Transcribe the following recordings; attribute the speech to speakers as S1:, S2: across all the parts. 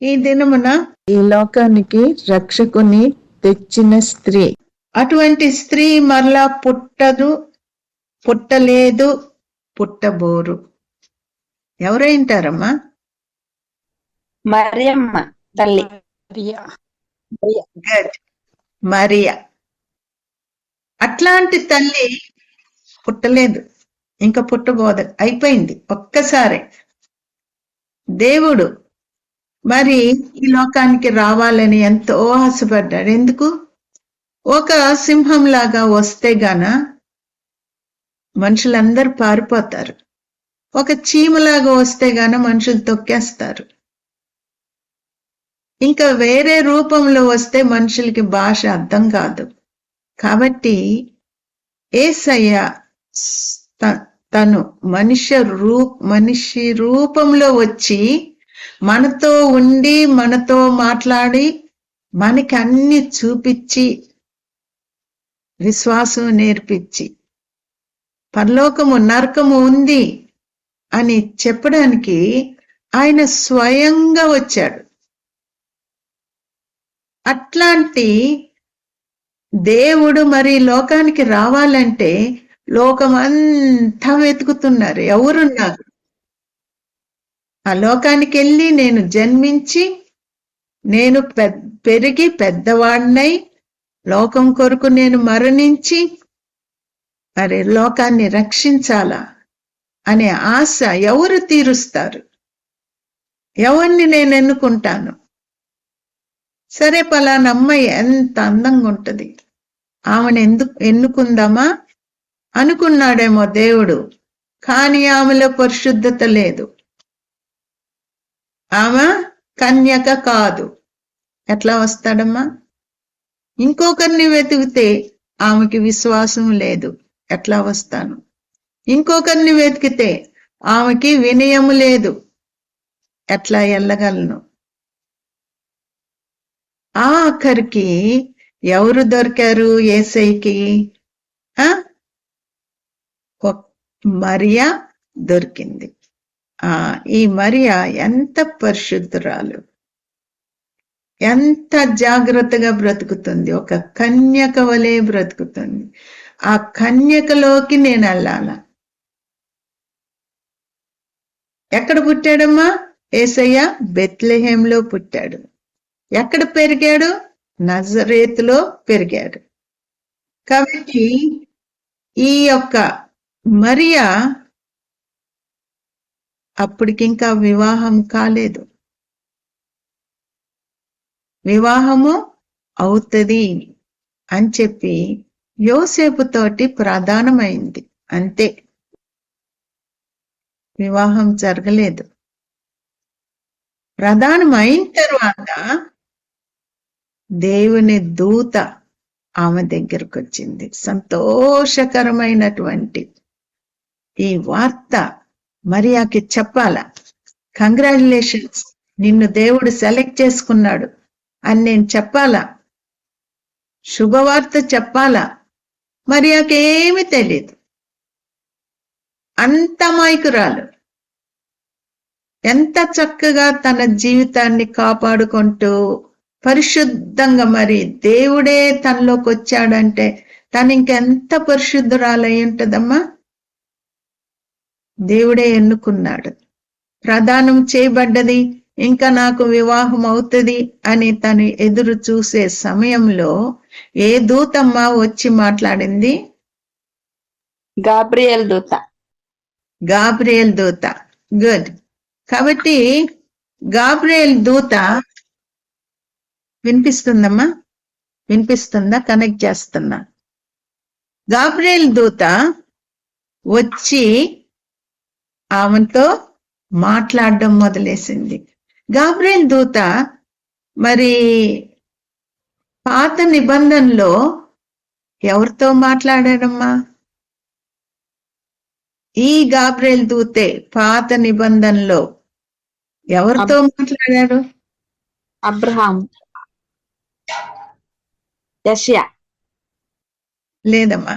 S1: ఈ దినమున ఈ లోకానికి రక్షకుని తెచ్చిన స్త్రీ. అటువంటి స్త్రీ మరలా పుట్టదు, పుట్టలేదు, పుట్టబోరు. ఎవరైంటారమ్మా?
S2: మరియమ్మ తల్లి.
S1: గుడ్, మరియా. అట్లాంటి తల్లి పుట్టలేదు, ఇంకా పుట్టబోదు, అయిపోయింది ఒక్కసారి. దేవుడు మరి ఈ లోకానికి రావాలని ఎంతో ఆశపడ్డాడు. ఎందుకు? ఒక సింహంలాగా వస్తే గాన మనుషులందరూ పారిపోతారు, ఒక చీమలాగా వస్తే గాన మనుషులు తొక్కేస్తారు, ఇంకా వేరే రూపంలో వస్తే మనుషులకి భాష అర్థం కాదు. కాబట్టి యేసయ్య తను మనిషి రూపంలో వచ్చి మనతో ఉండి మనతో మాట్లాడి మనకి అన్ని చూపించి విశ్వాసం నేర్పించి పరలోకము నరకము ఉంది అని చెప్పడానికి ఆయన స్వయంగా వచ్చాడు. అట్లాంటి దేవుడు మరి లోకానికి రావాలంటే లోకం అంతా వెతుకుతున్నారు, ఎవరున్నారు? ఆ లోకానికి వెళ్ళి నేను జన్మించి నేను పెరిగి పెద్దవాడినై లోకం కొరకు నేను మరణించి మరి లోకాన్ని రక్షించాలా అనే ఆశ ఎవరు తీరుస్తారు? ఎవరిని నేను ఎన్నుకుంటాను? సరే, పలానా అమ్మాయి ఎంత అందంగా ఉంటది, ఆమెను ఎన్నుకుందామా అనుకున్నాడేమో దేవుడు. కానీ ఆమెలో పరిశుద్ధత లేదు, ఆమె కన్యక కాదు. ఎట్లా వస్తాడమ్మా? ఇంకొకరిని వెతికితే ఆమెకి విశ్వాసం లేదు, ఎట్లా వస్తాను? ఇంకొకరిని వెతికితే ఆమెకి వినయము లేదు, ఎట్లా వెళ్ళగలను? ఆఖరికి ఎవరు దొరికారు యేసయ్యకి? మరియా దొరికింది. ఈ మరియా ఎంత పరిశుద్ధురాలు, ఎంత జాగ్రత్తగా బ్రతుకుతుంది, ఒక కన్యక వలె బ్రతుకుతుంది. ఆ కన్యకలోకి నేను వెళ్ళాల. ఎక్కడ పుట్టాడమ్మా యేసయ్య? బెత్లెహేంలో పుట్టాడు. ఎక్కడ పెరిగాడు? నజరేతులో పెరిగాడు. కాబట్టి ఈ యొక్క మరియా అప్పటికింకా వివాహం కాలేదు. వివాహము అవుతుంది అని చెప్పి యోసేపుతోటి ప్రధానమైంది, అంతే. వివాహం జరగలేదు. ప్రధానమైన తర్వాత దేవుని దూత ఆమె దగ్గరకు వచ్చింది. సంతోషకరమైనటువంటి ఈ వార్త మరియాకి చెప్పాలా? కంగ్రాచులేషన్స్, నిన్ను దేవుడు సెలెక్ట్ చేసుకున్నాడు అని నేను చెప్పాలా? శుభవార్త చెప్పాలా? మరియాకేమీ తెలియదు, అంత అమాయకురాలు. ఎంత చక్కగా తన జీవితాన్ని కాపాడుకుంటూ పరిశుద్ధంగా, మరి దేవుడే తనలోకి వచ్చాడంటే తను ఇంకెంత పరిశుద్ధురాలై ఉంటదమ్మా? దేవుడే ఎన్నుకున్నాడు. ప్రదానం చేయబడ్డది, ఇంకా నాకు వివాహం అవుతుంది అని తను ఎదురు చూసే సమయంలో ఏ దూతమ్మ వచ్చి మాట్లాడింది?
S2: గాబ్రియల్ దూత.
S1: గాబ్రియల్ దూత. గుడ్. కాబట్టి గాబ్రియల్ దూత వినిపిస్తుందమ్మా? వినిపిస్తుందా? కనెక్ట్ చేస్తున్నా. గాబ్రియల్ దూత వచ్చి ఆమెతో మాట్లాడడం మొదలేసింది. గాబ్రియల్ దూత మరి పాత నిబంధనలో ఎవరితో మాట్లాడాడమ్మా? ఈ గాబ్రియల్ దూతే పాత నిబంధనలో ఎవరితో మాట్లాడాడు?
S2: అబ్రహాం, యెషయా.
S1: లేదమ్మా.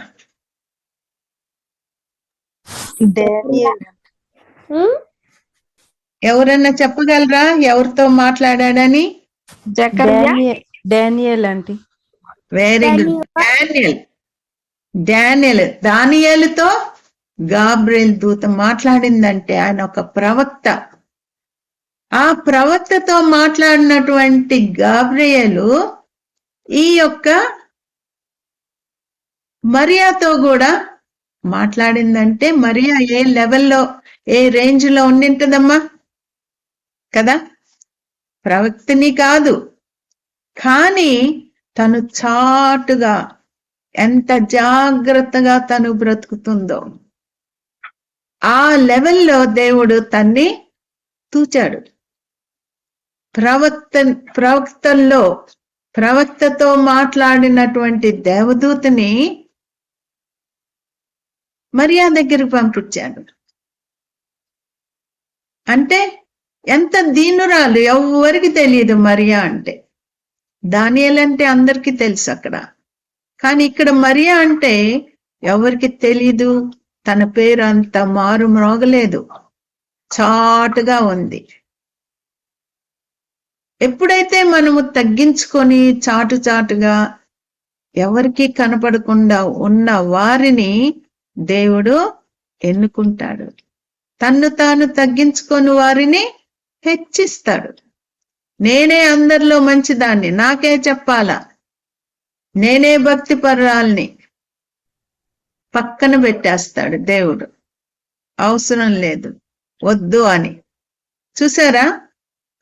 S1: ఎవరన్నా చెప్పగలరా ఎవరితో మాట్లాడాడని?
S2: జకర్యా,
S3: Daniel aunty.
S1: Very good. Daniel దానియేలుతో గాబ్రియెల్ దూత మాట్లాడిందంటే ఆయన ఒక ప్రవక్త. ఆ ప్రవక్తతో మాట్లాడినటువంటి గాబ్రియేలు ఈ యొక్క మరియాతో కూడా మాట్లాడిందంటే మరియా ఏ లెవెల్లో, ఏ రేంజ్ లో ఉండింటదమ్మా కదా? ప్రవక్తని కాదు, కానీ తను చాటుగా ఎంత జాగ్రత్తగా తను బ్రతుకుతుందో ఆ లెవెల్లో దేవుడు తన్ని తూచాడు. ప్రవక్తతో మాట్లాడినటువంటి దేవదూతని మరియా దగ్గరికి పంపించాడు. అంటే ఎంత దీనురాలు, ఎవరికి తెలియదు మరియా అంటే. దానియేలు అంటే అందరికీ తెలుసు అక్కడ, కానీ ఇక్కడ మరియా అంటే ఎవరికి తెలీదు. తన పేరు అంత మారు మ్రోగలేదు, చాటుగా ఉంది. ఎప్పుడైతే మనము తగ్గించుకొని చాటుగా ఎవరికి కనపడకుండా ఉన్న వారిని దేవుడు ఎన్నుకుంటాడు. తన్ను తాను తగ్గించుకొని వారిని హెచ్చిస్తాడు. నేనే అందరిలో మంచిదాన్ని, నాకే చెప్పాలా, నేనే భక్తి పరురాల్ని పక్కన పెట్టేస్తాడు దేవుడు. అవసరం లేదు, వద్దు అని. చూసారా?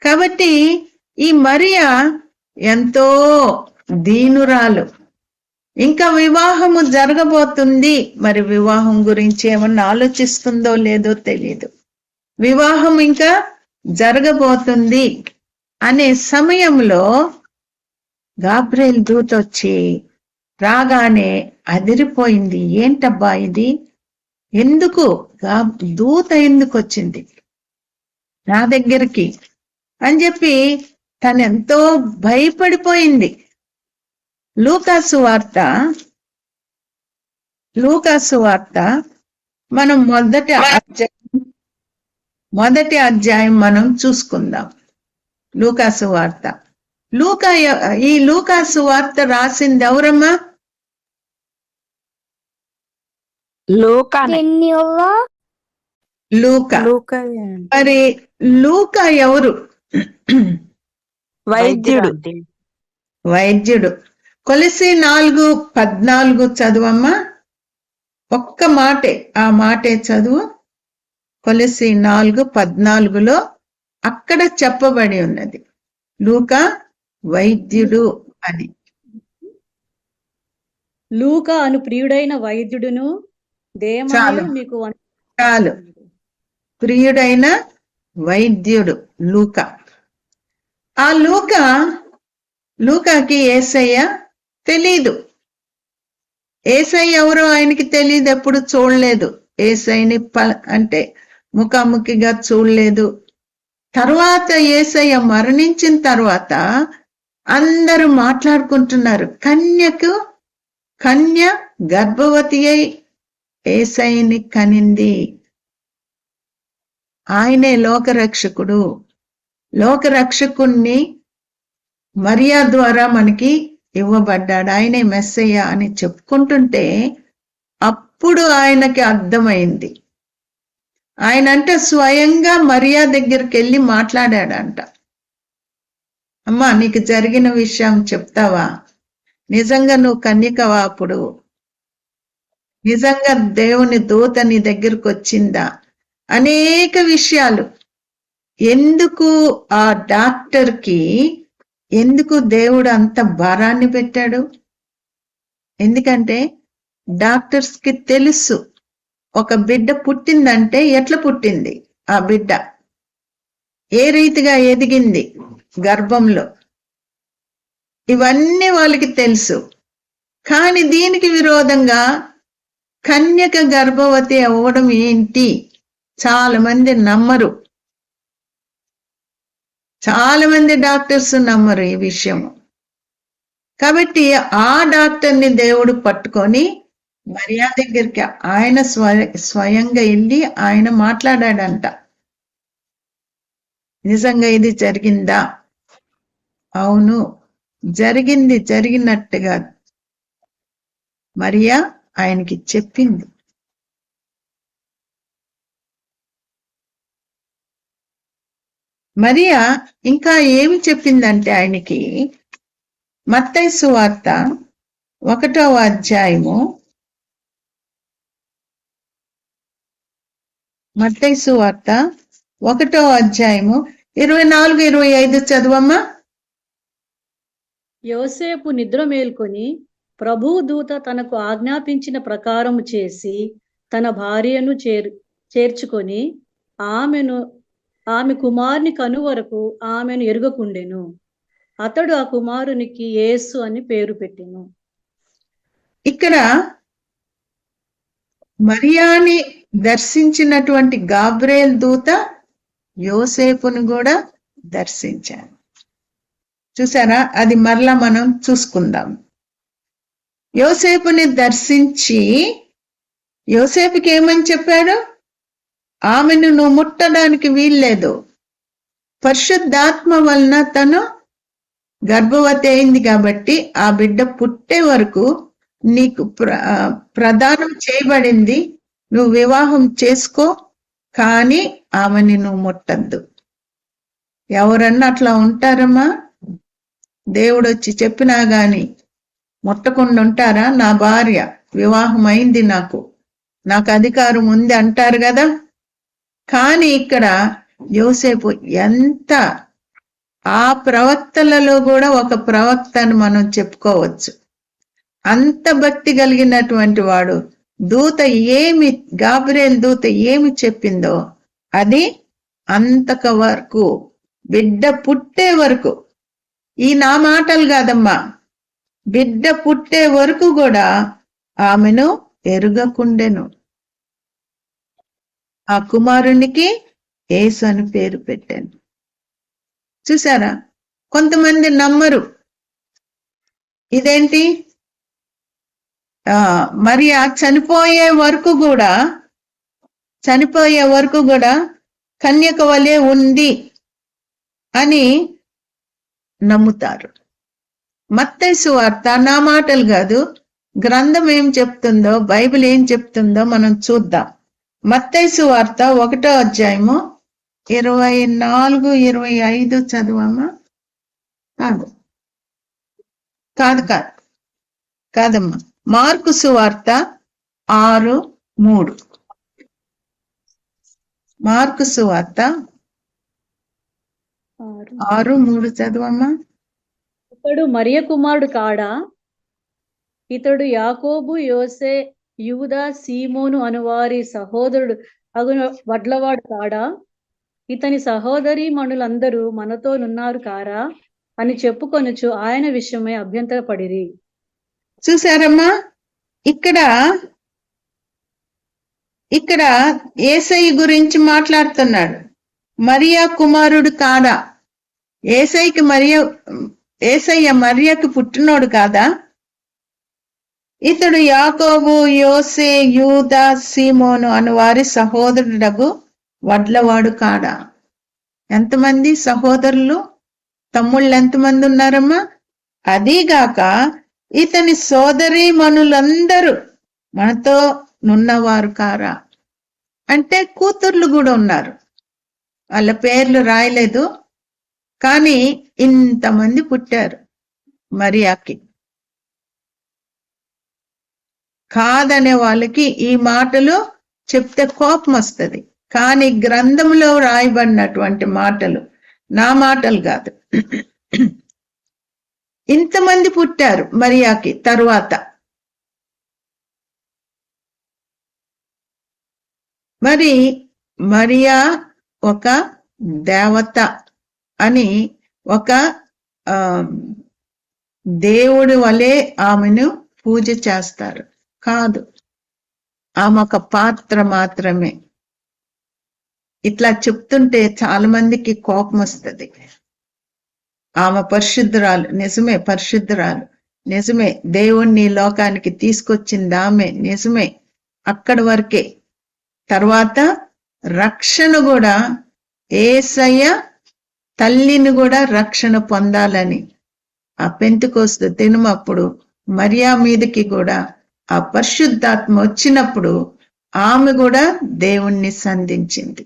S1: కాబట్టి ఈ మరియా ఎంతో దీనురాలు. ఇంకా వివాహము జరగబోతుంది. మరి వివాహం గురించి ఏమన్నా ఆలోచిస్తుందో లేదో తెలియదు. వివాహం ఇంకా జరగబోతుంది అనే సమయంలో గాబ్రియెల్ దూత వచ్చి రాగానే అదిరిపోయింది. ఏంటబ్బా ఇది, ఎందుకు దూత ఎందుకు వచ్చింది నా దగ్గరికి అని చెప్పి తనెంతో భయపడిపోయింది. లూకాసు వార్త మనం మొదటి అధ్యాయం మనం చూసుకుందాం. లూకాసు వార్త. ఈ లూకాసు వార్త రాసింది ఎవరమ్మా? లూకా. మరి లూకా ఎవరు? వైద్యుడు. కొలసి 4:14 చదువమ్మా. ఒక్క మాటే, ఆ మాటే చదువు. కొలసి 4:14లో అక్కడ చెప్పబడి ఉన్నది లూకా వైద్యుడు అని.
S4: లూకా అను ప్రియుడైన వైద్యుడును దేమాయు మీకు
S1: చాలు. ప్రియుడైన వైద్యుడు లూకా. ఆ లూకాకి యేసయ్య తెలీదు. యేసయ్య ఎవరో ఆయనకి తెలీదు, ఎప్పుడు చూడలేదు. యేసయ్యని అంటే ముఖాముఖిగా చూడలేదు. తర్వాత యేసయ్య మరణించిన తర్వాత అందరూ మాట్లాడుకుంటున్నారు. కన్య గర్భవతి అయి యేసయ్యని కనింది. ఆయనే లోకరక్షకుడు. లోకరక్షకుణ్ణి మరియా ద్వారా మనకి ఇవ్వబడ్డాడు. ఆయనే మెస్సయ్య అని చెప్పుకుంటుంటే అప్పుడు ఆయనకి అర్థమైంది. ఆయన అంటే స్వయంగా మరియా దగ్గరికి వెళ్ళి మాట్లాడాడంట. అమ్మా, నీకు జరిగిన విషయం చెప్తావా? నిజంగా నువ్వు కన్యకవా? అప్పుడు నిజంగా దేవుని దూత నీ దగ్గరకు వచ్చిందా? అనేక విషయాలు. ఎందుకు ఆ డాక్టర్కి ఎందుకు దేవుడు అంత భారాన్ని పెట్టాడు? ఎందుకంటే డాక్టర్స్ కి తెలుసు ఒక బిడ్డ పుట్టిందంటే ఎట్లా పుట్టింది, ఆ బిడ్డ ఏ రీతిగా ఎదిగింది గర్భంలో, ఇవన్నీ వాళ్ళకి తెలుసు. కానీ దీనికి విరోధంగా కన్యక గర్భవతి అవ్వడం ఏంటి? చాలా మంది నమ్మరు. చాలా మంది డాక్టర్స్ నమ్మరు ఈ విషయం. కాబట్టి ఆ డాక్టర్ని దేవుడు పట్టుకొని మరియా దగ్గరికి ఆయన స్వయంగా వెళ్ళి ఆయన మాట్లాడాడంట. నిజంగా ఇది జరిగిందా? అవును, జరిగింది. జరిగినట్టుగా మరియా ఆయనకి చెప్పింది. మరియా ఇంకా ఏమి చెప్పిందంటే ఆయనకి, మత్తయి సువార్త 1వ అధ్యాయము, మత్తయి సువార్త 1వ అధ్యాయము 24-25 చదువమ్మా.
S4: యోసేపు నిద్ర మేల్కొని ప్రభువు దూత తనకు ఆజ్ఞాపించిన ప్రకారము చేసి తన భార్యను చేర్చుకొని ఆమె కుమారుని కను వరకు ఆమెను ఎరుగకుండెను. అతడు ఆ కుమారునికి యేసు అని పేరు పెట్టెను.
S1: ఇక్కడ మరియాని దర్శించినటువంటి గాబ్రియేల్ దూత యోసేపును కూడా దర్శించారు. చూసారా? అది మరలా మనం చూసుకుందాం. యోసేపుని దర్శించి యోసేపుకి ఏమని చెప్పాడు? ఆమెను నువ్వు ముట్టడానికి వీల్లేదు, పరిశుద్ధాత్మ వలన తను గర్భవతి అయింది కాబట్టి ఆ బిడ్డ పుట్టే వరకు నీకు ప్రదానం చేయబడింది, నువ్వు వివాహం చేసుకో, కానీ ఆమెని నువ్వు ముట్టద్దు. ఎవరన్నా అట్లా ఉంటారమ్మా? దేవుడు వచ్చి చెప్పినా గాని ముట్టకుండా ఉంటారా? నా భార్య వివాహం అయింది, నాకు అధికారం ఉంది అంటారు కదా. కానీ ఇక్కడ యోసేపు ఎంత, ఆ ప్రవక్తలలో కూడా ఒక ప్రవక్త అని మనం చెప్పుకోవచ్చు. అంత భక్తి కలిగినటువంటి వాడు. దూత గాబ్రియేల్ దూత ఏమి చెప్పిందో అది అంతక వరకు, బిడ్డ పుట్టే వరకు, ఈ నా మాటలు కాదమ్మా, బిడ్డ పుట్టే వరకు కూడా ఆమెను ఎరుగకుండెను. ఆ కుమారునికి యేసు అని పేరు పెట్టాను. చూసారా? కొంతమంది నమ్మరు. ఇదేంటి, మరియా చనిపోయే వరకు కూడా కన్యక వలె ఉంది అని నమ్ముతారు. మత్తయి సువార్త, నా మాటలు కాదు, గ్రంథం ఏం చెప్తుందో, బైబిల్ ఏం చెప్తుందో మనం చూద్దాం. మత్తయి సువార్త 1వ అధ్యాయము 24-25 చదువమ్మా. కాదమ్మా, మార్కు సువార్త 6:3. మార్కు సువార్త 6:3 చదువమ్మా.
S4: ఇతడు మరియ కుమారుడు కాడా? ఇతడు యాకోబు, యోసే, యూదా, సీమోను అనువారి సహోదరుడు అగున వడ్లవాడు కాడా? ఇతని సహోదరి మణులందరూ మనతోనున్నారు కారా అని చెప్పుకొనుచు ఆయన విషయమై అభ్యంతరపడిరి.
S1: చూసారమ్మా? ఇక్కడ యేసయ్య గురించి మాట్లాడుతున్నాడు. మరియా కుమారుడు కాదా? యేసయ్య మరియకు పుట్టినోడు కాదా? ఇతడు యాకోబు, యోసే, యూదా, సీమోను అను వారి సహోదరుడగు వడ్లవాడు కాడా? ఎంతమంది సహోదరులు, తమ్ముళ్ళు ఎంతమంది ఉన్నారమ్మా? అదీగాక ఇతని సోదరి మనులందరూ మనతో నున్నవారు కారా? అంటే కూతుర్లు కూడా ఉన్నారు. వాళ్ళ పేర్లు రాయలేదు, కానీ ఇంతమంది పుట్టారు మరియాకి. కాదనే వాళ్ళకి ఈ మాటలు చెప్తే కోపం వస్తుంది. కానీ గ్రంథంలో రాయబడినటువంటి మాటలు నా మాటలు కాదు. ఇంతమంది పుట్టారు మరియాకి తరువాత. మరి మరియా ఒక దేవత అని, ఒక దేవుడి వలె ఆమెను పూజ చేస్తారు. కాదు, ఆమె ఒక పాత్ర మాత్రమే. ఇట్లా చెప్తుంటే చాలా మందికి కోపం వస్తుంది. ఆమె పరిశుద్ధురాలు, నిజమే, పరిశుద్ధురాలు నిజమే, దేవుణ్ణి లోకానికి తీసుకొచ్చింది ఆమె, నిజమే, అక్కడి వరకే. తర్వాత రక్షణ కూడా యేసయ్య తల్లిని కూడా రక్షణ పొందాలని ఆ పెంతెకొస్తు దినం అప్పుడు మరియా మీదకి కూడా ఆ పరిశుద్ధాత్మ వచ్చినప్పుడు ఆమె కూడా దేవుణ్ణి సంధించింది.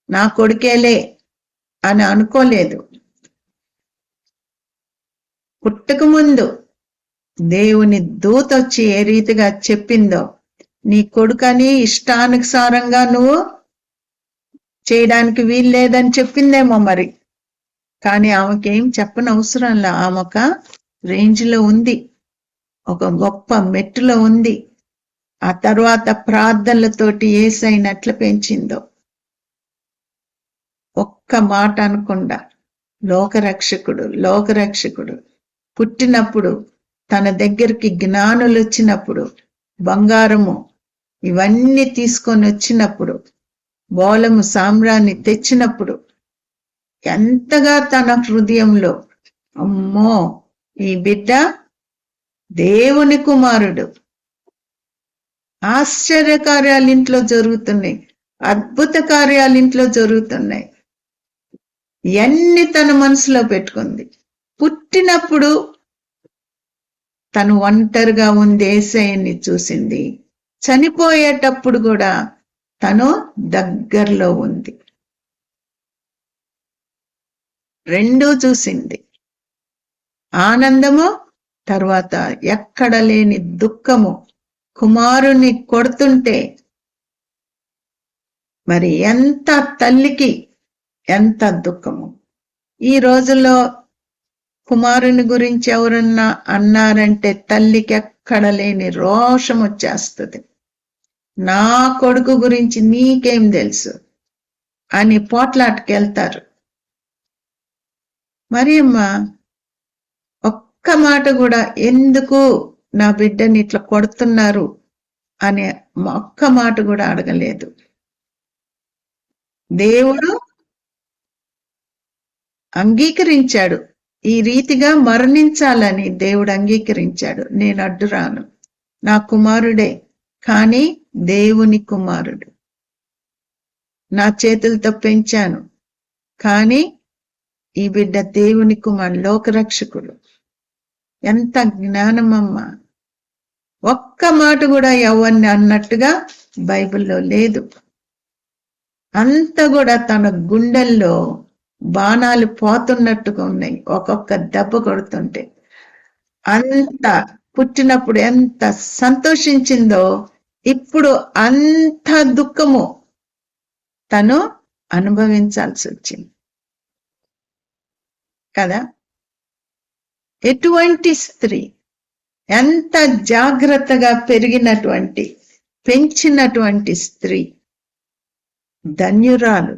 S1: నా కొడుకేలే అని అనుకోలేదు. పుట్టక ముందు దేవుని దూత వచ్చి ఏ రీతిగా చెప్పిందో, నీ కొడుకని ఇష్టానుసారంగా నువ్వు చేయడానికి వీలు లేదని చెప్పిందేమో మరి. కానీ ఆమెకేం చెప్పనవసరంలా. ఆమె ఒక రేంజ్లో ఉంది, ఒక గొప్ప మెట్టులో ఉంది. ఆ తర్వాత ప్రార్థనలతోటి యేసయ్యనట్లు పెంచిందో, ఒక్క మాట అనకుండా లోకరక్షకుడు పుట్టినప్పుడు తన దగ్గరికి జ్ఞానులు వచ్చినప్పుడు, బంగారము ఇవన్నీ తీసుకొని వచ్చినప్పుడు, బోళము సామ్రాన్ని తెచ్చినప్పుడు ఎంతగా తన హృదయంలో, అమ్మో ఈ బిడ్డ దేవుని కుమారుడు, ఆశ్చర్య కార్యాలు ఇంట్లో జరుగుతున్నాయి, అద్భుత కార్యాలు ఇంట్లో జరుగుతున్నాయి, ఇవన్నీ తన మనసులో పెట్టుకుంది. పుట్టినప్పుడు తను ఒంటరిగా ఉంది, యేసయ్యని చూసింది. చనిపోయేటప్పుడు కూడా తను దగ్గరలో ఉంది, రెండూ చూసింది. ఆనందము, తర్వాత ఎక్కడ లేని దుఃఖము. కుమారుని కొడుతుంటే మరి ఎంత తల్లికి ఎంత దుఃఖము. ఈ రోజుల్లో కుమారుని గురించి ఎవరన్నా అన్నారంటే తల్లికి ఎక్కడ లేని రోషం వచ్చేస్తుంది. నా కొడుకు గురించి నీకేం తెలుసు అని పోట్లాటకెళ్తారు. మరి అమ్మా ఒక్క మాట కూడా ఎందుకు నా బిడ్డని ఇట్లా కొడుతున్నారు అనే ఒక్క మాట కూడా అడగలేదు. దేవుడు అంగీకరించాడు, ఈ రీతిగా మరణించాలని దేవుడు అంగీకరించాడు. నేను అడ్డురాను, నా కుమారుడే, కానీ దేవుని కుమారుడు, నా చేతులతో పెంచాను, కానీ ఈ బిడ్డ దేవుని కుమారుడు, లోకరక్షకుడు. ఎంత జ్ఞానమమ్మా. ఒక్క మాట కూడా ఎవరిని అన్నట్టుగా బైబిల్లో లేదు. అంత కూడా తన గుండెల్లో బాణాలు పోతున్నట్టుగా ఉన్నాయి, ఒక్కొక్క దెబ్బ కొడుతుంటే. అంత పుట్టినప్పుడు ఎంత సంతోషించిందో, ఇప్పుడు అంత దుఃఖము తను అనుభవించాల్సి వచ్చింది కదా. ఎటువంటి స్త్రీ, ఎంత జాగ్రత్తగా పెంచినటువంటి స్త్రీ, ధన్యురాలు.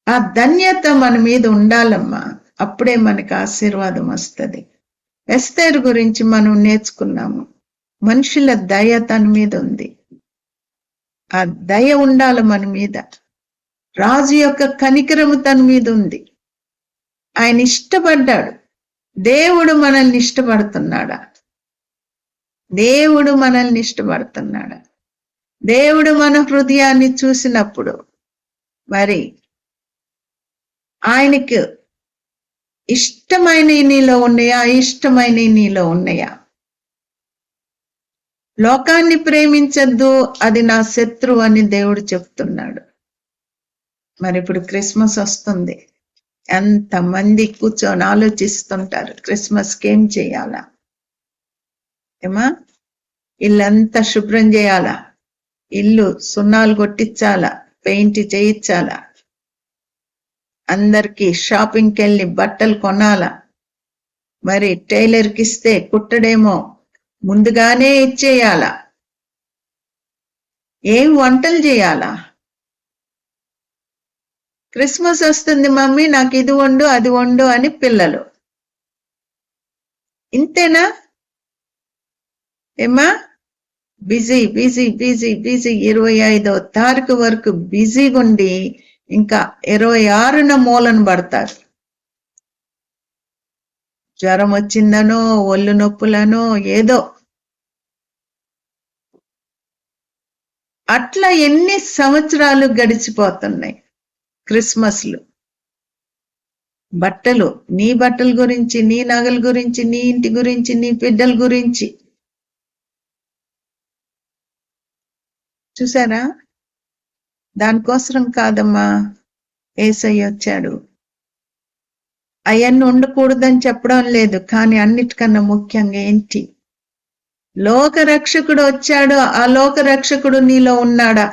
S1: ఆ ధన్యత మన మీద ఉండాలమ్మా, అప్పుడే మనకి ఆశీర్వాదం వస్తుంది. ఎస్తేరు గురించి మనం నేర్చుకున్నాము. మనుషుల దయ తన మీద ఉంది, ఆ దయ ఉండాలి మన మీద. రాజు యొక్క కనికరము తన మీద ఉంది. ఆయన ఇష్టపడ్డాడు. దేవుడు మనల్ని ఇష్టపడుతున్నాడా? దేవుడు మన హృదయాన్ని చూసినప్పుడు మరి ఆయనకు ఇష్టమైనవి నీలో ఉన్నాయా, అయిష్టమైనవి నీలో ఉన్నాయా? లోకాన్ని ప్రేమించద్దు, అది నా శత్రువు అని దేవుడు చెప్తున్నాడు. మరి ఇప్పుడు క్రిస్మస్ వస్తుంది, ఎంతమంది కూర్చొని ఆలోచిస్తుంటారు క్రిస్మస్కి ఏం చేయాలా, ఏమా ఇల్లంతా శుభ్రం చేయాలా, ఇల్లు సున్నాలు కొట్టించాలా, పెయింట్ చేయించాలా, అందరికి షాపింగ్కి వెళ్ళి బట్టలు కొనాలా, మరి టైలర్కి ఇస్తే కుట్టడేమో ముందుగానే ఇచ్చేయాలా, ఏం వంటలు చేయాలా. క్రిస్మస్ వస్తుంది మమ్మీ, నాకు ఇది వండు అది వండు అని పిల్లలు. ఇంతేనా ఏమా? బిజీ 25వ తారీఖు వరకు బిజీగా ఉండి ఇంకా 26న మూలన పడతారు. జ్వరం వచ్చిందనో, ఒళ్ళు నొప్పులనో, ఏదో అట్లా ఎన్ని సంవత్సరాలు గడిచిపోతున్నాయి. క్రిస్మస్లు, బట్టలు, నీ బట్టల గురించి, నీ నగల గురించి, నీ ఇంటి గురించి, నీ బిడ్డల గురించి. చూసారా? దానికోసం కాదమ్మా యేసయ్య వచ్చాడు. అవన్నీ ఉండకూడదని చెప్పడం లేదు, కానీ అన్నిటికన్నా ముఖ్యంగా ఏంటి? లోక రక్షకుడు వచ్చాడు. ఆ లోక రక్షకుడు నీలో ఉన్నాడా?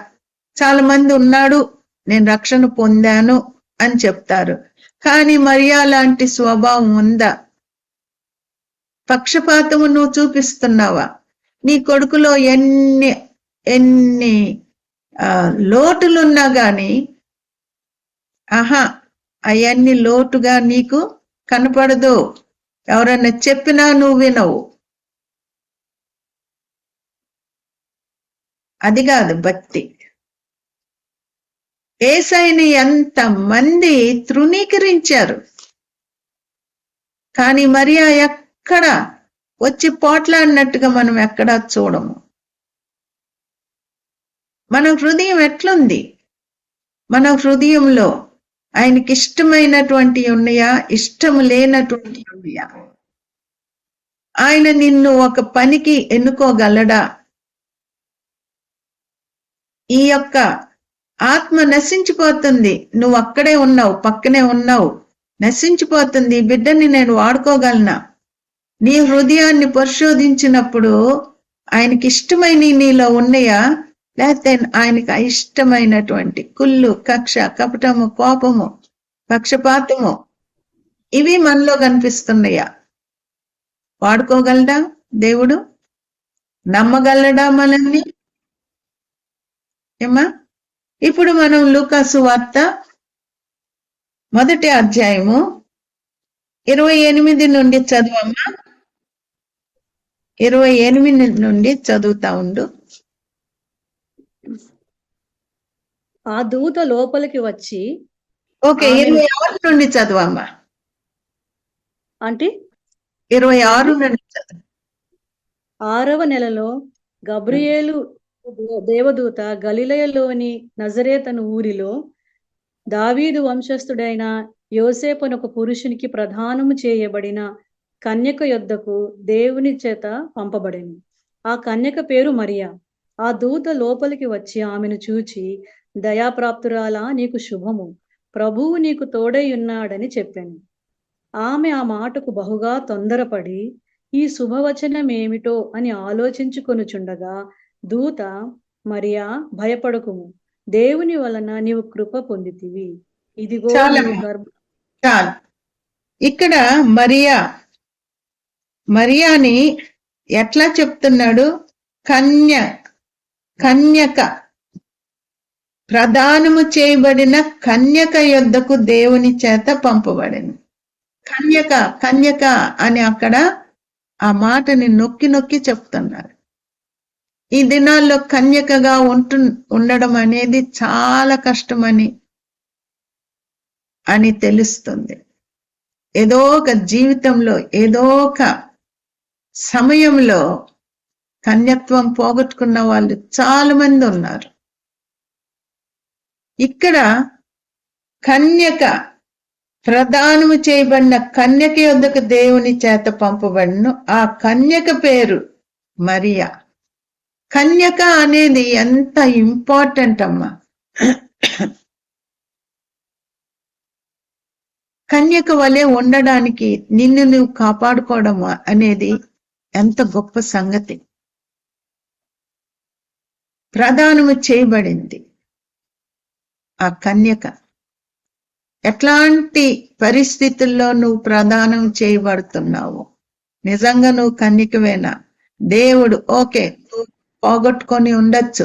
S1: చాలా మంది ఉన్నాడు, నేను రక్షణ పొందాను అని చెప్తారు, కానీ మరియా లాంటి స్వభావం ఉందా? పక్షపాతము నువ్వు చూపిస్తున్నావా? నీ కొడుకులో ఎన్ని ఎన్ని లోటులున్నా గాని అవన్నీ లోటుగా నీకు కనపడదు. ఎవరన్నా చెప్పినా నువ్వు వినవు. అది కాదు భక్తి. యేసయ్యని ఎంత మంది తృణీకరించారు, కానీ మరియా ఎక్కడ వచ్చి పోట్లాడినట్టుగా మనం ఎక్కడా చూడము. మన హృదయం ఎట్లుంది? మన హృదయంలో ఆయనకి ఇష్టమైనటువంటి ఉన్నాయా, ఇష్టం లేనటువంటి ఉన్నాయా? ఆయన నిన్ను ఒక పనికి ఎన్నుకోగలడా? ఈ యొక్క ఆత్మ నశించిపోతుంది, నువ్వు అక్కడే ఉన్నావు, పక్కనే ఉన్నావు, నశించిపోతుంది. ఈ బిడ్డని నేను వాడుకోగలనా? నీ హృదయాన్ని పరిశోధించినప్పుడు ఆయనకి ఇష్టమైన నీలో ఉన్నాయా, లేకపోతే ఆయనకి అయిష్టమైనటువంటి కుళ్ళు, కక్ష, కపటము, కోపము, పక్షపాతము ఇవి మనలో కనిపిస్తున్నాయా? వాడుకోగలడా దేవుడు? నమ్మగలడా మనల్ని? ఏమా? ఇప్పుడు మనం లూకాసు వార్త 1వ అధ్యాయము 28 నుండి చదవమ్మా. 28 నుండి చదువుతా ఉండు.
S4: ఆ దూత లోపలికి వచ్చి,
S1: ఓకే, 26 నుండి చదవమ్మా.
S4: అంటే
S1: 26 నుండి చదువు.
S4: 6వ నెలలో గబ్రియేలు దేవదూత గలిలయలోని నజరేతను ఊరిలో దావీదు వంశస్థుడైన యోసేపును ఒక పురుషునికి ప్రదానము చేయబడిన కన్యక యొద్దకు దేవుని చేత పంపబడింది. ఆ కన్యక పేరు మరియా. ఆ దూత లోపలికి వచ్చి ఆమెను చూచి, దయాప్రాప్తురాలా, నీకు శుభము, ప్రభువు నీకు తోడై ఉన్నాడని చెప్పాను. ఆమె ఆ మాటకు బహుగా తొందరపడి ఈ శుభవచనం ఏమిటో అని ఆలోచించుకొనుచుండగా దూత, మరియా, భయపడకుము, దేవుని వలన నీవు కృప పొందితివి. ఇదిగో
S1: చాలు. ఇక్కడ మరియాని ఎట్లా చెప్తున్నాడు? కన్యక, ప్రదానము చేయబడిన కన్యక యొద్దకు దేవుని చేత పంపబడింది. కన్యక అని అక్కడ ఆ మాటని నొక్కి నొక్కి చెప్తున్నారు. ఈ దినాల్లో కన్యకగా ఉండడం అనేది చాలా కష్టమని తెలుస్తుంది. ఏదో ఒక జీవితంలో, ఏదో ఒక సమయంలో కన్యత్వం పోగొట్టుకున్న వాళ్ళు చాలా మంది ఉన్నారు. ఇక్కడ కన్యక, ప్రదానము చేయబడిన కన్యక యొద్దకు దేవుని చేత పంపబడిన ఆ కన్యక పేరు మరియా. కన్యక అనేది ఎంత ఇంపార్టెంట్ అమ్మా. కన్యక వలె ఉండడానికి నిన్ను నువ్వు కాపాడుకోవడం అనేది ఎంత గొప్ప సంగతి. ప్రదానము చేయబడింది ఆ కన్యక. ఎట్లాంటి పరిస్థితుల్లో నువ్వు ప్రదానం చేయబడుతున్నావు? నిజంగా నువ్వు కన్యకవేనా? దేవుడు ఓకే, నువ్వు పోగొట్టుకొని ఉండొచ్చు,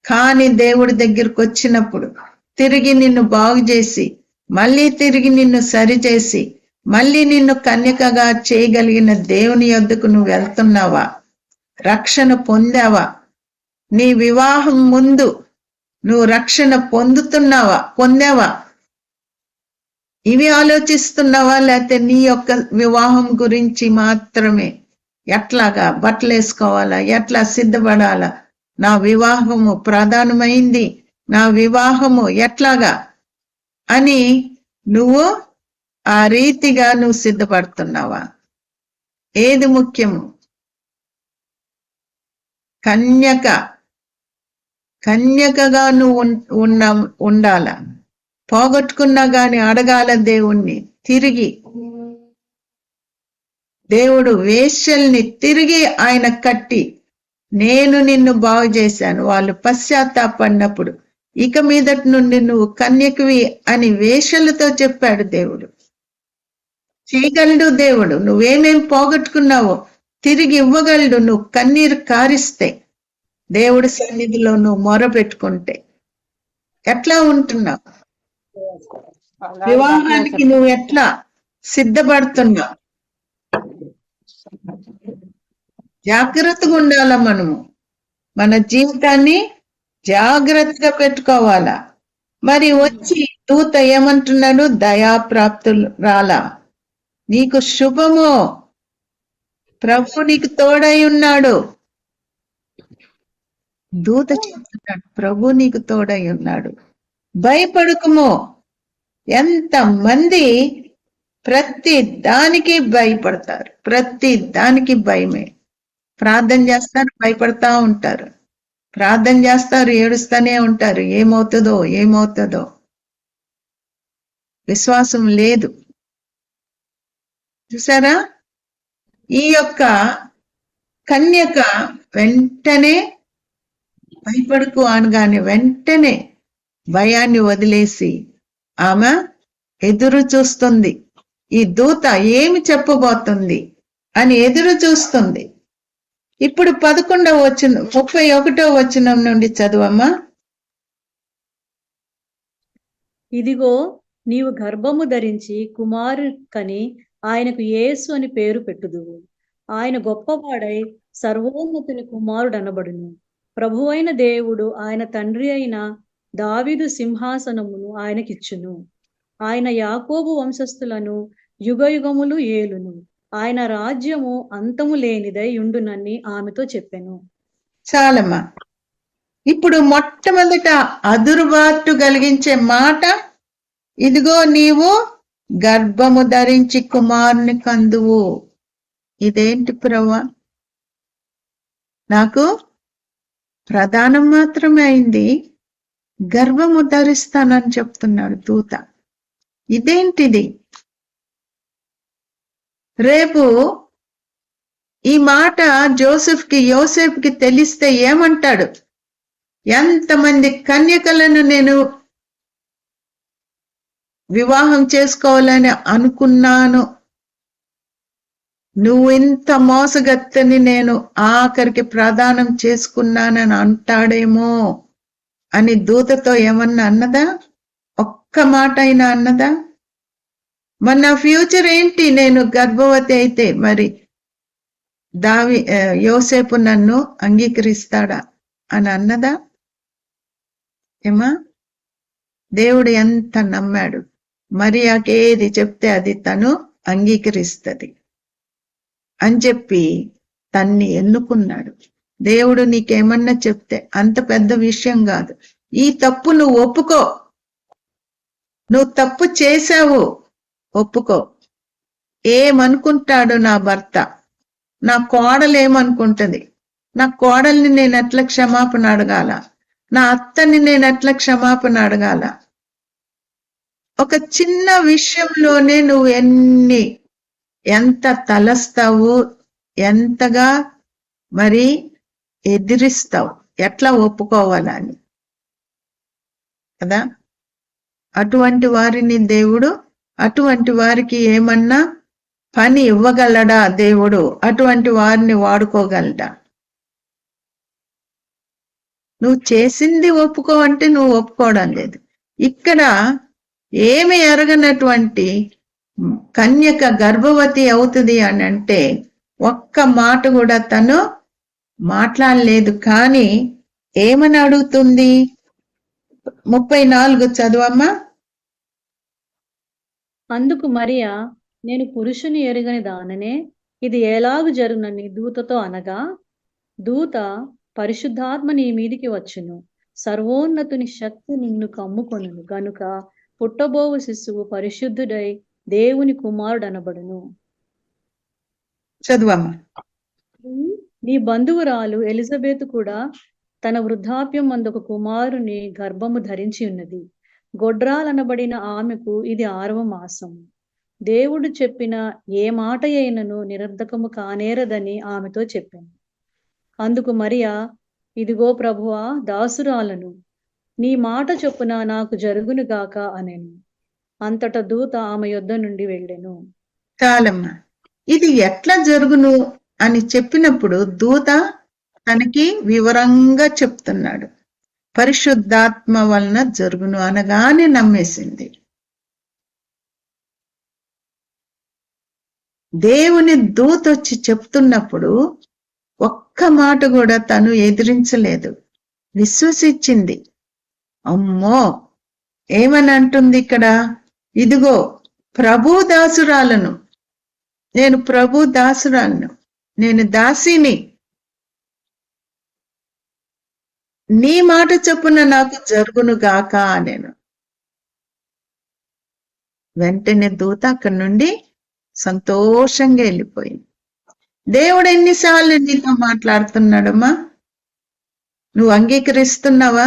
S1: కానీ దేవుడి దగ్గరికి వచ్చినప్పుడు తిరిగి నిన్ను బాగు చేసి, మళ్ళీ తిరిగి నిన్ను సరిచేసి, మళ్ళీ నిన్ను కన్యకగా చేయగలిగిన దేవుని యొద్దకు నువ్వు వెళ్తున్నావా? రక్షణ పొందావా? నీ వివాహం ముందు నువ్వు రక్షణ పొందావా? ఇవి ఆలోచిస్తున్నావా? లేకపోతే నీ యొక్క వివాహం గురించి మాత్రమే, ఎట్లాగా బట్టలు వేసుకోవాలా, ఎట్లా సిద్ధపడాలా, నా వివాహము ప్రధానమైంది, నా వివాహము ఎట్లాగా అని నువ్వు ఆ రీతిగా నువ్వు సిద్ధపడుతున్నావా? ఏది ముఖ్యము? కన్యకగా నువ్వు ఉండాల. పోగొట్టుకున్నా గాని అడగాల దేవుణ్ణి తిరిగి. దేవుడు వేశ్యల్ని తిరిగి ఆయన కట్టి, నేను నిన్ను బాగు చేశాను, వాళ్ళు పశ్చాత్తాపడినప్పుడు ఇక మీదటి నుండి నువ్వు కన్యకవి అని వేశ్యలతో చెప్పాడు దేవుడు. చేయగలడు దేవుడు. నువ్వేమేం పోగొట్టుకున్నావో తిరిగి ఇవ్వగలడు నువ్వు కన్నీరు కారిస్తే, దేవుడి సన్నిధిలో నువ్వు మొరపెట్టుకుంటే. ఎట్లా ఉంటున్నావు? వివాహానికి నువ్వు ఎట్లా సిద్ధపడుతున్నావు? జాగ్రత్తగా ఉండాలా మనము. మన జీవితాన్ని జాగ్రత్తగా పెట్టుకోవాలా. మరి వచ్చి దూత ఏమంటున్నాడు? దయాప్రాప్తులు రాలా, నీకు శుభము, ప్రభు నీకు తోడై ఉన్నాడు. దూత చెప్తున్నాడు, ప్రభు నీకు తోడై ఉన్నాడు, భయపడకుము. ఎంతమంది ప్రతి దానికి భయపడతారు, ప్రతి దానికి భయమే. ప్రార్థన చేస్తారు, భయపడతా ఉంటారు, ప్రార్థన చేస్తారు, ఏడుస్తూనే ఉంటారు, ఏమవుతుందో. విశ్వాసం లేదు. చూసారా? ఈ యొక్క కన్యక వెంటనే భయపడకు అనగానే వెంటనే భయాన్ని వదిలేసి ఆమె ఎదురు చూస్తుంది. ఈ దూత ఏమి చెప్పబోతుంది అని ఎదురు చూస్తుంది. ఇప్పుడు 11వ వచనం 31వ వచనం నుండి చదువమ్మా.
S4: ఇదిగో నీవు గర్భము ధరించి కుమారు కని ఆయనకు యేసు అని పేరు పెట్టుదువు. ఆయన గొప్పవాడై సర్వోన్నతుని కుమారుడు అనబడును. ప్రభువైన దేవుడు ఆయన తండ్రి అయిన దావీదు సింహాసనమును ఆయనకిచ్చును. ఆయన యాకోబు వంశస్థులను యుగయుగములు ఏలును. ఆయన రాజ్యము అంతము లేనిదై ఉండునని ఆమెతో చెప్పెను.
S1: చాలమ్మా. ఇప్పుడు మొట్టమొదట అదురుబాటు కలిగించే మాట, ఇదిగో నీవు గర్భము ధరించి కుమారుని కందువు. ఇదేంటి ప్రభువా? నాకు ప్రధానం మాత్రమే అయింది, గర్భము ధరిస్తానని చెప్తున్నాడు దూత. ఇదేంటిది? రేపు ఈ మాట యోసేపుకి తెలిస్తే ఏమంటాడు? ఎంతమంది కన్యకలను నేను వివాహం చేసుకోవాలని అనుకున్నాను, నువ్వు ఇంత మోసగత్తని నేను ఆఖరికి ప్రదానం చేసుకున్నానని అంటాడేమో అని దూతతో ఏమన్నా అన్నదా? ఒక్క మాట అయినా అన్నదా? మరి నా ఫ్యూచర్ ఏంటి? నేను గర్భవతి అయితే మరి యోసేపు నన్ను అంగీకరిస్తాడా అని అన్నదా? ఏమా? దేవుడు ఎంత నమ్మాడు. మరియాకి ఏది చెప్తే అది తను అంగీకరిస్తుంది అని చెప్పి తన్ని ఎన్నుకున్నాడు. దేవుడు నీకేమన్నా చెప్తే అంత పెద్ద విషయం కాదు. ఈ తప్పు నువ్వు ఒప్పుకో. నువ్వు తప్పు చేశావు, ఒప్పుకో. ఏమనుకుంటాడు నా భర్త, నా కోడలు ఏమనుకుంటది, నా కోడల్ని నేను ఎట్లా క్షమాపణ అడగాల, నా అత్తని నేను ఎట్లా క్షమాపణ అడగాల? ఒక చిన్న విషయంలోనే నువ్వు ఎంత తలస్తావు, ఎంతగా మరి ఎదిరిస్తావు, ఎట్లా ఒప్పుకోవాలని కదా? అటువంటి వారిని దేవుడు, అటువంటి వారికి ఏమన్నా పని ఇవ్వగలడా దేవుడు? అటువంటి వారిని వాడుకోగలడా? నువ్వు చేసింది ఒప్పుకో అంటే నువ్వు ఒప్పుకోవడం లేదు. ఇక్కడ ఏమి ఎరగనటువంటి కన్యక గర్భవతి అవుతుంది అని అంటే ఒక్క మాట కూడా తను మాట్లాడలేదు. కానీ ఏమని అడుగుతుంది? 34 చదువమ్మా.
S4: అందుకు మరియా, నేను పురుషుని ఎరుగని దాననే, ఇది ఎలాగు జరుగునని దూతతో అనగా, దూత, పరిశుద్ధాత్మ నీ మీదికి వచ్చును, సర్వోన్నతుని శక్తి నిన్ను కమ్ముకొనును గనుక పుట్టబోవు శిశువు పరిశుద్ధుడై దేవుని కుమారుడు అనబడును.
S1: చదువమ్మా.
S4: నీ బంధువురాలు ఎలిజబెత్ కూడా తన వృద్ధాప్యం మందు ఒక కుమారుని గర్భము ధరించి ఉన్నది. గొడ్రాలనబడిన ఆమెకు ఇది 6వ మాసము. దేవుడు చెప్పిన ఏ మాట అయినను నిరర్ధకము కానేరదని ఆమెతో చెప్పాను. అందుకు మరియా, ఇదిగో ప్రభువా, దాసురాలను, నీ మాట చొప్పున నాకు జరుగును గాక అనెను. అంతట దూత ఆమె యొద్ద నుండి వెళ్ళెను.
S1: చాలమ్మా. ఇది ఎట్లా జరుగును అని చెప్పినప్పుడు దూత తనకి వివరంగా చెప్తున్నాడు. పరిశుద్ధాత్మ వలన జరుగును అనగానే నమ్మేసింది. దేవుని దూత వచ్చి చెప్తున్నప్పుడు ఒక్క మాట కూడా తను ఎదిరించలేదు, విశ్వసించింది. అమ్మో, ఏమని అంటుంది ఇక్కడ? ఇదిగో ప్రభు దాసురాలను, నేను ప్రభు దాసురాలను, నేను దాసిని, నీ మాట చొప్పున నాకు జరుగును గాక నేను. వెంటనే దూత అక్కడి నుండి సంతోషంగా వెళ్ళిపోయింది. దేవుడు ఎన్నిసార్లు నీతో మాట్లాడుతున్నాడమ్మా? నువ్వు అంగీకరిస్తున్నావా?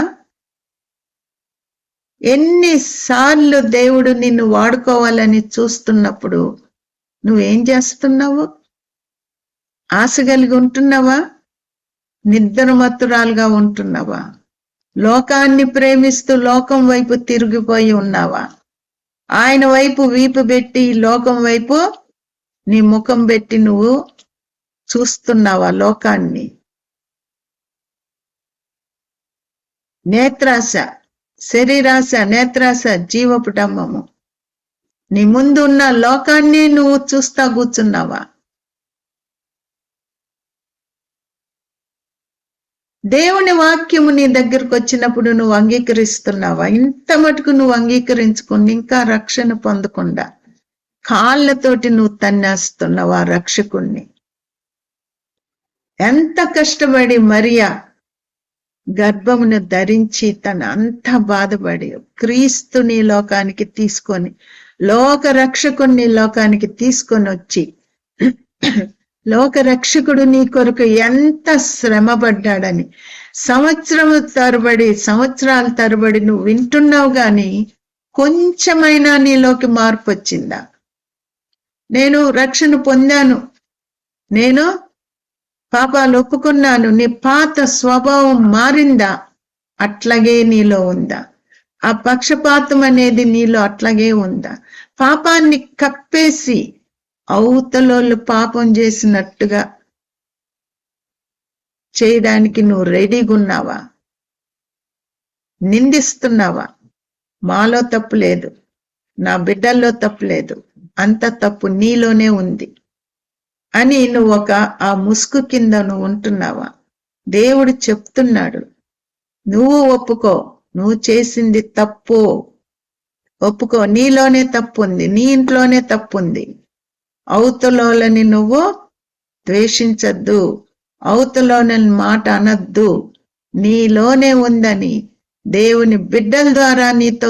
S1: ఎన్నిసార్లు దేవుడు నిన్ను వాడుకోవాలని చూస్తున్నప్పుడు నువ్వేం చేస్తున్నావు? ఆశ కలిగి ఉంటున్నావా? నిద్రమత్తురాలుగా ఉంటున్నావా? లోకాన్ని ప్రేమిస్తూ లోకం వైపు తిరిగిపోయి ఉన్నావా? ఆయన వైపు వీపు పెట్టి లోకం వైపు నీ ముఖం పెట్టి నువ్వు చూస్తున్నావా లోకాన్ని? నేత్రాశ, శరీరాశ, నేత్రాశ, జీవపు డంబము, నీ ముందు ఉన్న లోకాన్ని నువ్వు చూస్తా కూర్చున్నావా? దేవుని వాక్యము నీ దగ్గరకు వచ్చినప్పుడు నువ్వు అంగీకరిస్తున్నావా? ఇంత మటుకు నువ్వు అంగీకరించుకుని ఇంకా రక్షణ పొందకుండా కాళ్ళతోటి నువ్వు తన్నేస్తున్నావా రక్షకుణ్ణి? ఎంత కష్టపడి మరియా గర్భమును ధరించి తన అంత బాధపడి క్రీస్తుని లోకానికి తీసుకొని, లోక రక్షకుణ్ణి లోకానికి తీసుకొని వచ్చి, లోక రక్షకుడు నీ కొరకు ఎంత శ్రమపడ్డాడని సంవత్సరాల తరబడి నువ్వు వింటున్నావు, గాని కొంచెమైనా నీలోకి మార్పు వచ్చిందా? నేను రక్షణ పొందాను, నేను పాపాలు ఒప్పుకున్నాను, నీ పాత స్వభావం మారిందా? అట్లాగే నీలో ఉందా? ఆ పక్షపాతం అనేది నీలో అట్లాగే ఉందా? పాపాన్ని కప్పేసి అవతలోళ్ళు పాపం చేసినట్టుగా చేయడానికి నువ్వు రెడీగా ఉన్నావా? నిందిస్తున్నావా? మాలో తప్పు లేదు, నా బిడ్డల్లో తప్పు లేదు, అంత తప్పు నీలోనే ఉంది అని నువ్వు ఆ ముసుగు కింద నువ్వు ఉంటున్నావా? దేవుడు చెప్తున్నాడు, నువ్వు ఒప్పుకో, నువ్వు చేసింది తప్పు, ఒప్పుకో. నీలోనే తప్పు ఉంది, నీ ఇంట్లోనే తప్పు ఉంది. అవతలోలని నువ్వు ద్వేషించద్దు, అవతలోని మాట అనద్దు, నీలోనే ఉందని దేవుని బిడ్డల ద్వారా నీతో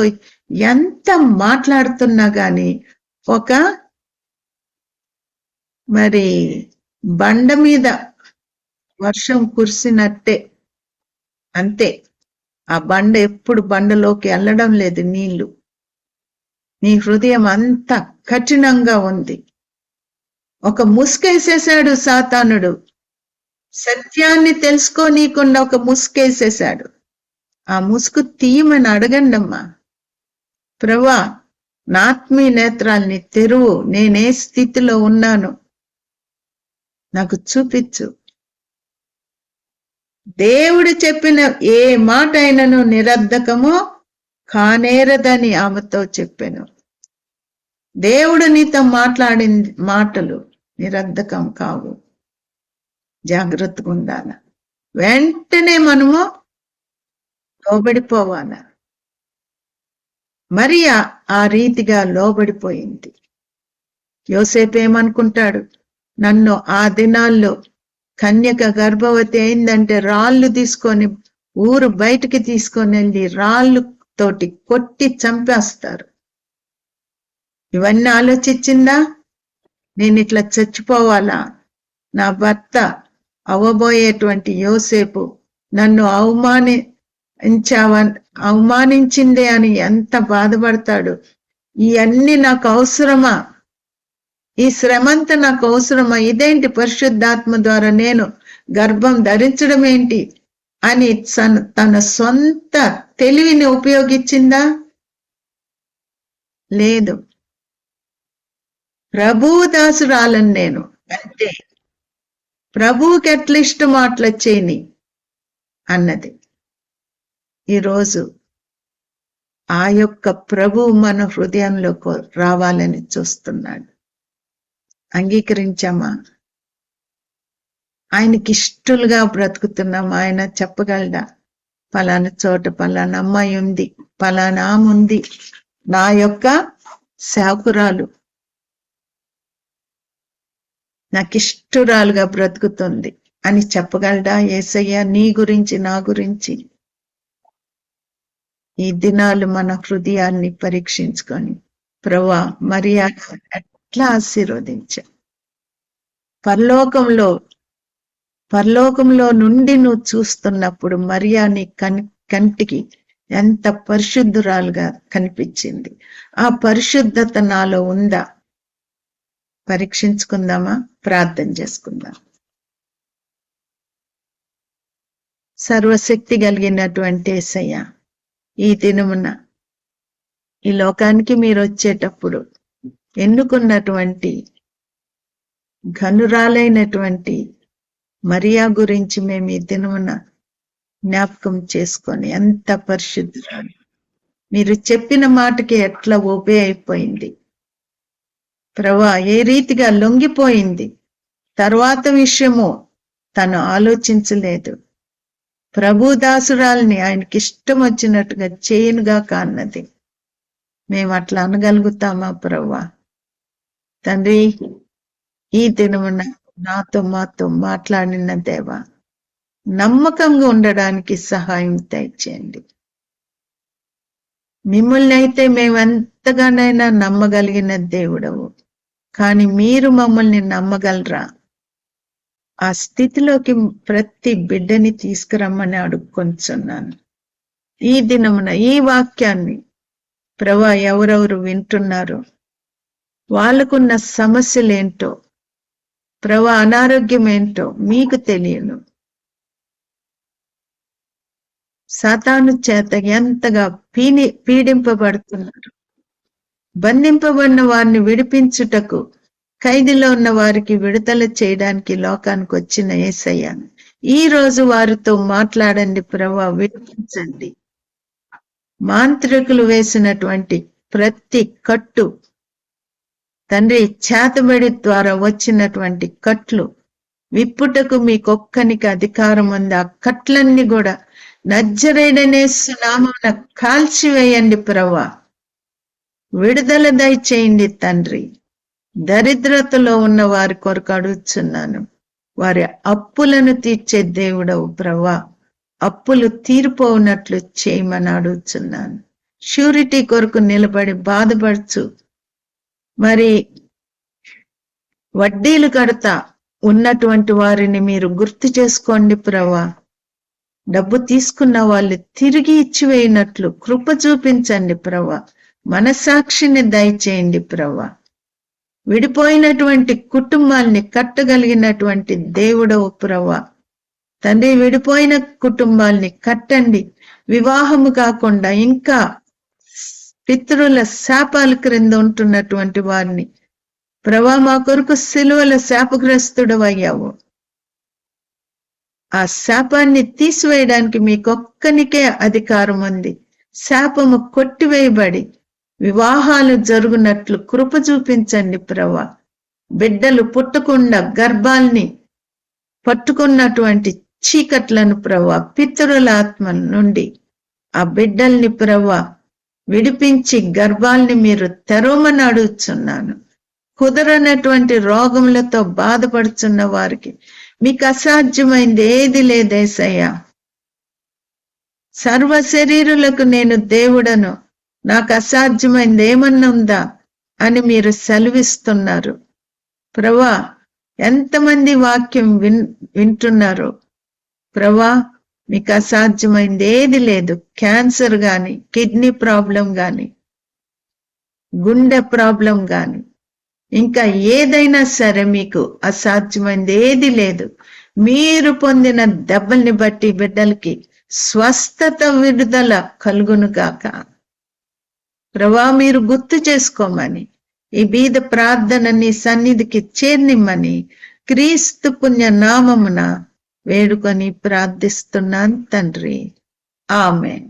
S1: ఎంత మాట్లాడుతున్నా గాని మరి బండ మీద వర్షం కురిసినట్టే, అంతే. ఆ బండ ఎప్పుడు బండలోకి వెళ్ళడం లేదు నీళ్లు. నీ హృదయం అంత కఠినంగా ఉంది. ఒక ముసుకేసేసాడు సాతానుడు, సత్యాన్ని తెలుసుకోనీయకుండా ఒక ముసుకేసేసాడు. ఆ ముసుగు తీయమని అడగండమ్మా. ప్రభువా, నా ఆత్మీయ నేత్రాల్ని తెరువు, నేనే స్థితిలో ఉన్నాను నాకు చూపించు. దేవుడు చెప్పిన ఏ మాట అయినను నిరర్ధకము కానేరదని ఆమెతో చెప్పాను. దేవుడు నీతో మాట్లాడిన మాటలు నిరర్ధకం కావు. జాగ్రత్తగా ఉండాల. వెంటనే మనము లోబడిపోవాల. మరియా ఆ రీతిగా లోబడిపోయింది. యోసేపు ఏమనుకుంటాడు? నన్ను ఆ దినాల్లో కన్యక గర్భవతి అయిందంటే రాళ్ళు తీసుకొని ఊరు బయటికి తీసుకొని వెళ్ళి రాళ్ళు తోటి కొట్టి చంపేస్తారు. ఇవన్నీ ఆలోచించిందా? నేను ఇట్లా చచ్చిపోవాలా, నా భర్త అవ్వబోయేటువంటి యోసేపు నన్ను అవమానించిందే అని ఎంత బాధపడతాడు. ఇవన్నీ నాకు అవసరమా? ఈ శ్రమంతా నాకు అవసరమా? ఇదేంటి పరిశుద్ధాత్మ ద్వారా నేను గర్భం ధరించడం ఏంటి అని తన సొంత తెలివిని ఉపయోగించిందా? లేదు. ప్రభువు దాసురాలను నేను, అంతే. ప్రభువుకి ఎట్లా ఇష్టమో అట్లా చేయని అన్నది. ఈరోజు ఆ యొక్క ప్రభువు మన హృదయంలోకి రావాలని చూస్తున్నాడు. అంగీకరించామా? ఆయనకి ఇష్టలుగా బ్రతుకుతున్నాం. ఆయన చెప్పగలడా, పలానా చోట పలానా అమ్మాయి ఉంది, పలానా ఆమె ఉంది, నా యొక్క సేవకురాలు, నాకు ఇష్టరాలుగా బ్రతుకుతుంది అని చెప్పగలడా యేసయ్య నీ గురించి, నా గురించి? ఈ దినాలు మన హృదయాన్ని పరీక్షించుకొని ప్రభువా మరియా ఎట్లా ఆశీర్వదించా, పరలోకంలో నుండి నువ్వు చూస్తున్నప్పుడు మరియా నీ కంటికి ఎంత పరిశుద్ధురాలుగా కనిపించింది. ఆ పరిశుద్ధత నాలో ఉందా? పరీక్షించుకుందామా? ప్రార్థన చేసుకుందాం. సర్వశక్తి కలిగినటువంటి యేసయ్య, ఈ దినమున ఈ లోకానికి మీరు వచ్చేటప్పుడు ఎన్నుకున్నటువంటి ఘనురాలైనటువంటి మరియా గురించి మేము ఈ దినమున జ్ఞాపకం చేసుకొని, ఎంత పరిశుద్ధురాలు, మీరు చెప్పిన మాటకి ఎట్లా ఒబే అయిపోయింది ప్రభువా, ఏ రీతిగా లొంగిపోయింది. తర్వాత విషయము తను ఆలోచించలేదు. ప్రభుదాసురాల్ని ఆయనకి ఇష్టం వచ్చినట్టుగా చేయనుగా కాన్నది. మేము అట్లా అనగలుగుతామా ప్రభువా? తండ్రి, ఈ దినమున నాతో మాతో మాట్లాడిన దేవా, నమ్మకంగా ఉండడానికి సహాయం దయచేయండి. మిమ్మల్ని అయితే మేమెంతగానైనా నమ్మగలిగిన దేవుడవు, కానీ మీరు మమ్మల్ని నమ్మగలరా? ఆ స్థితిలోకి ప్రతి బిడ్డని తీసుకురమ్మని అడుక్కొంచున్నాను. ఈ దినమున ఈ వాక్యాన్ని ప్రభువా ఎవరెవరు వింటున్నారో, వాళ్ళకున్న సమస్యలేంటో ప్రభువా, అనారోగ్యం ఏంటో మీకు తెలియను. సాతాను చేత ఎంతగా పీడింపబడుతున్నారు. బంధింపబడిన వారిని విడిపించుటకు, ఖైదీలో ఉన్న వారికి విడుదల చేయడానికి లోకానికి వచ్చిన యేసయ్య, ఈ రోజు వారితో మాట్లాడండి ప్రభువా, విడిపించండి. మాంత్రికులు వేసినటువంటి ప్రతి కట్టు తండ్రి, చేతబడి ద్వారా వచ్చినటువంటి కట్లు విప్పుటకు మీకొక్కనికి అధికారం ఉంది. ఆ కట్లన్నీ కూడా నజరేయుడైన యేసు నామమున కాల్చివేయండి ప్రభువా. విడుదల దయచేయండి తండ్రి. దరిద్రతలో ఉన్న వారి కొరకు అడుగుచున్నాను. వారి అప్పులను తీర్చే దేవుడవు ప్రభువా, అప్పులు తీరిపోనట్లు చేయమని అడుగుచున్నాను. షూరిటీ కొరకు నిలబడి బాధపడుచు మరి వడ్డీలు కడతా ఉన్నటువంటి వారిని మీరు గుర్తు చేసుకోండి ప్రభువా. డబ్బు తీసుకున్న వాళ్ళు తిరిగి ఇచ్చివేయినట్లు కృప చూపించండి ప్రభువా. మనసాక్షిని దయచేయండి ప్రభువా. విడిపోయినటువంటి కుటుంబాల్ని కట్టగలిగినటువంటి దేవుడవు ప్రభువా. తండ్రి, విడిపోయిన కుటుంబాల్ని కట్టండి. వివాహము కాకుండా ఇంకా పితరుల శాపాల క్రింద ఉంటున్నటువంటి వారిని ప్రభువా, మా కొరకు సిలువల శాపగ్రస్తుడు అయ్యావు. ఆ శాపాన్ని తీసివేయడానికి మీకొక్కనికే అధికారం ఉంది. శాపము కొట్టివేయబడి వివాహాలు జరుగునట్లు కృప చూపించండి ప్రభువా. బిడ్డలు పుట్టకుండా గర్భాల్ని పట్టుకున్నటువంటి చీకట్లను ప్రభువా, పితరుల ఆత్మల నుండి ఆ బిడ్డల్ని ప్రభువా విడిపించి గర్భాల్ని మీరు తెరవమని అడుగుచున్నాను. కుదరనటువంటి రోగములతో బాధపడుచున్న వారికి మీకు అసాధ్యమైంది ఏది లేదేసయ్యా. సర్వ శరీరులకు నేను దేవుడను, నాకు అసాధ్యమైంది ఏమన్నా ఉందా అని మీరు సెలవిస్తున్నారు. ప్రభా, ఎంతమంది వాక్యం వింటున్నారు. ప్రభా, మీకు అసాధ్యమైంది ఏది లేదు. క్యాన్సర్ గాని, కిడ్నీ ప్రాబ్లం గాని, గుండె ప్రాబ్లం గాని, ఇంకా ఏదైనా సరే మీకు అసాధ్యమైంది ఏది లేదు. మీరు పొందిన దెబ్బల్ని బట్టి బిడ్డలకి స్వస్థత, విడుదల కలుగునుగాక. ప్రభా, మీరు గుర్తు చేసుకోమని, ఈ బీద ప్రార్థన నీ సన్నిధికి చేర్నిమ్మని క్రీస్తు పుణ్య నామమున వేడుకొని ప్రార్థిస్తున్నాను తండ్రి. ఆమేన్.